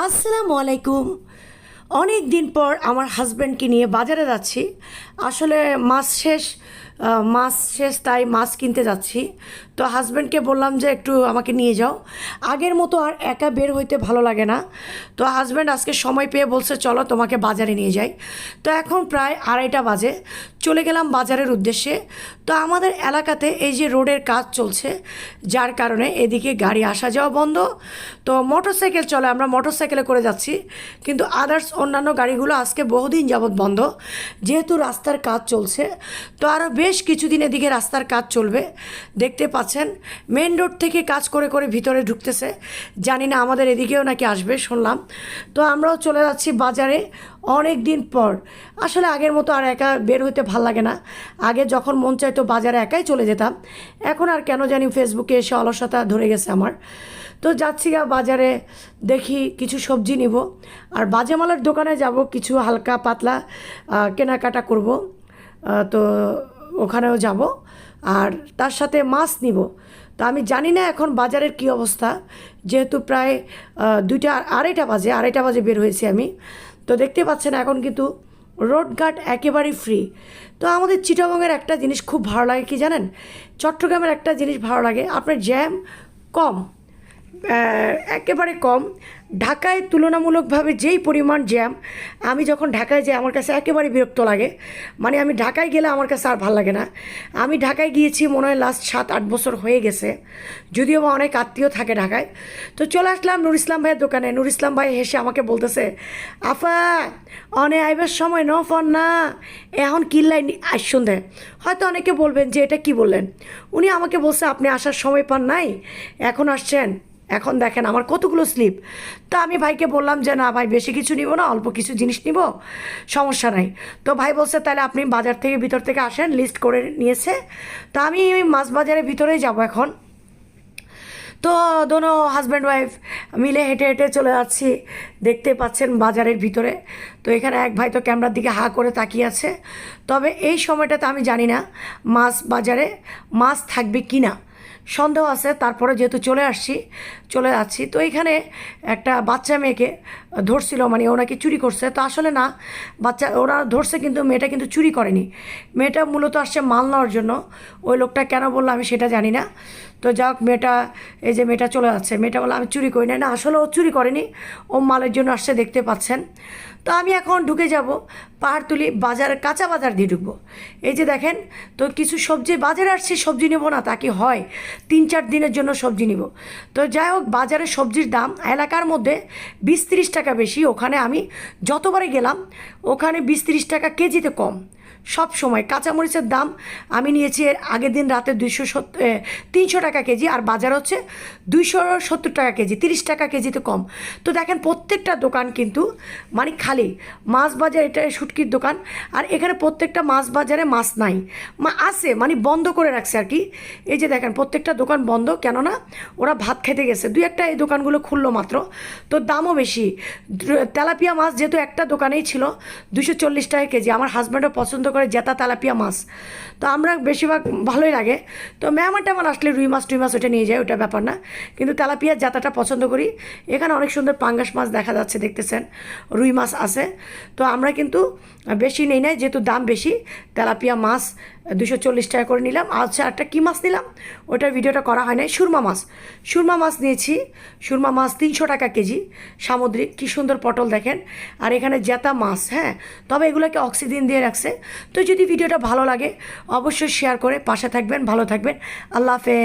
আসসালামু আলাইকুম। অনেক দিন পর আমার হাজব্যান্ডকে নিয়ে বাজারে যাচ্ছি। আসলে মাস শেষ তাই মাছ কিনতে যাচ্ছি। তো হাজব্যান্ডকে বললাম যে একটু আমাকে নিয়ে যাও। আগের মতো আর একা বের হইতে ভালো লাগে না। তো হাজব্যান্ড আজকে সময় পেয়ে বলছে চলো তোমাকে বাজারে নিয়ে যাই। তো এখন প্রায় 2:30 বাজে, চলে গেলাম বাজারের উদ্দেশ্যে। তো আমাদের এলাকাতে এই যে রোডের কাজ চলছে, যার কারণে এদিকে গাড়ি আসা যাওয়া বন্ধ। তো মোটরসাইকেল চলে, আমরা মোটরসাইকেলে করে যাচ্ছি, কিন্তু আদার্স অন্যান্য গাড়িগুলো আজকে বহুদিন যাবৎ বন্ধ, যেহেতু রাস্তার কাজ চলছে। তো আরও বেশ কিছুদিন এদিকে রাস্তার কাজ চলবে। দেখতে পাচ্ছেন মেন রোড থেকে কাজ করে করে ভিতরে ঢুকতেছে। জানি না আমাদের এদিকেও নাকি আসবে শুনলাম। তো আমরাও চলে যাচ্ছি বাজারে অনেক দিন পর। আসলে আগের মতো আর একা বের হইতে ভাল লাগে না। আগে যখন মন চাইতো বাজারে একাই চলে যেতাম, এখন আর কেন জানি ফেসবুকে এসে অলসতা ধরে গেছে আমার। তো যাচ্ছি বাজারে, দেখি কিছু সবজি নিব, আর বাজেমালের দোকানে যাব, কিছু হালকা পাতলা কেনাকাটা করব। তো ওখানেও যাব, আর তার সাথে মাছ নিব। তো আমি জানি না এখন বাজারের কী অবস্থা, যেহেতু প্রায় 2:30 বাজে বের হয়েছি আমি। তো দেখতে পাচ্ছেন এখন কিন্তু রোডঘাট একেবারেই ফ্রি। তো আমাদের চিটাগংয়ের একটা জিনিস খুব ভালো লাগে কি জানেন, চট্টগ্রামের একটা জিনিস ভালো লাগে, আপনার জ্যাম কম, একেবারে কম। ঢাকায় তুলনামূলকভাবে যেই পরিমাণ জ্যাম, আমি যখন ঢাকায় যাই আমার কাছে একেবারে বিরক্ত লাগে। মানে আমি ঢাকায় গেলে আমার কাছে আর ভালো লাগে না। আমি ঢাকায় গিয়েছি মনে হয় লাস্ট 7-8 বছর হয়ে গেছে, যদিও বা অনেক আত্মীয় থাকে ঢাকায়। তো চলে আসলাম নুর ইসলাম ভাইয়ের দোকানে। নুর ইসলাম ভাই হেসে আমাকে বলতেছে, আফা অনে আইবার সময় ন ফোন না, এখন কিল্লাই আসুন দেয়। হয়তো অনেকে বলবেন যে এটা কি বললেন। উনি আমাকে বলছে আপনি আসার সময় পান নাই, এখন আসছেন। এখন দেখেন আমার কতগুলো স্লিপ। তো আমি ভাইকে বললাম যে না ভাই, বেশি কিছু নিব না, অল্প কিছু জিনিস নিব, সমস্যা নাই। তো ভাই বলছে তাহলে আপনি বাজার থেকে ভিতর থেকে আসেন, লিস্ট করে নিয়েছে। তো আমি ওই মাছ বাজারের ভিতরেই যাব এখন। তো দোনো হাজব্যান্ড ওয়াইফ মিলে হেঁটে হেঁটে চলে যাচ্ছি, দেখতে পাচ্ছেন বাজারের ভিতরে। তো এখানে এক ভাই তো ক্যামেরার দিকে হা করে তাকিয়ে আছে। তবে এই সময়টাতে আমি জানি না মাছ বাজারে মাছ থাকবে কি না, সন্দেহ আছে। তারপরে যেহেতু চলে যাচ্ছি, তো এখানে একটা বাচ্চা মেয়েকে ধরছিল, মানে ও নাকি চুরি করছে। তো আসলে না, ওরা ধরছে কিন্তু মেয়েটা কিন্তু চুরি করেনি। মেয়েটা মূলত আসছে মাল নেওয়ার জন্য। ওই লোকটা কেন বললো আমি সেটা জানি না। তো যাক, এই যে মেয়েটা চলে যাচ্ছে, মেয়েটা বললো আমি চুরি করি না, আসলে ও চুরি করেনি, ও মালের জন্য আসছে, দেখতে পাচ্ছেন। তো আমি এখন ঢুকে যাব পাহাড়তলি বাজার, কাঁচা বাজার দিয়ে ঢুকবো। এই যে দেখেন, তো কিছু সবজি বাজারে আসছি, সবজি নেবো না তা কি হয়, 3-4 দিনের জন্য সবজি নিব। তো যাই হোক, বাজারে সবজির দাম এলাকার মধ্যে 20-30 টাকা বেশি। ওখানে আমি যতবারে গেলাম ওখানে 20-30 টাকা কেজিতে কম। সব সময় কাঁচামরিচের দাম আমি নিয়েছি এর আগের দিন রাতে 300 টাকা কেজি, আর বাজার হচ্ছে 270 টাকা কেজি, 30 টাকা কেজিতে কম। তো দেখেন প্রত্যেকটা দোকান কিন্তু মানে খালি। মাছ বাজার, এটা শুটকির দোকান, আর এখানে প্রত্যেকটা মাছ বাজারে মাছ নাই, আছে মানে বন্ধ করে রাখছে আর কি। এই যে দেখেন প্রত্যেকটা দোকান বন্ধ, কেননা ওরা ভাত খেতে গেছে। দুই একটা এই দোকানগুলো খুললো মাত্র। তো দামও বেশি। তেলাপিয়া মাছ যেহেতু একটা দোকানেই ছিল 240 টাকা কেজি। আমার হাজব্যান্ডও পছন্দ করে জেতা তেলাপিয়া মাছ, তো আমরা বেশিরভাগ ভালোই লাগে। তো মেহমান আসলে রুই মাছ ওটা নিয়ে যায়, ওটা ব্যাপার না, কিন্তু তেলাপিয়ার জাতাটা পছন্দ করি। এখানে অনেক সুন্দর পাঙ্গাস মাছ দেখা যাচ্ছে, দেখতেছেন রুই মাছ আছে। তো আমরা কিন্তু বেশি নেই নাই, যেহেতু দাম বেশি। তেলাপিয়া মাছ 240 টাকা করে নিলাম। আচ্ছা, একটা কী মাছ নিলাম ওটার ভিডিওটা করা হয় নাই, সুরমা মাছ নিয়েছি। সুরমা মাছ 300 টাকা কেজি, সামুদ্রিক। কী সুন্দর পটল দেখেন, আর এখানে জেতা মাছ। হ্যাঁ, তবে এগুলোকে অক্সিজেন দিয়ে রাখছে। তো যদি ভিডিওটা ভালো লাগে অবশ্যই শেয়ার করে পাশে থাকবেন, ভালো থাকবেন, আল্লাহ হাফেজ।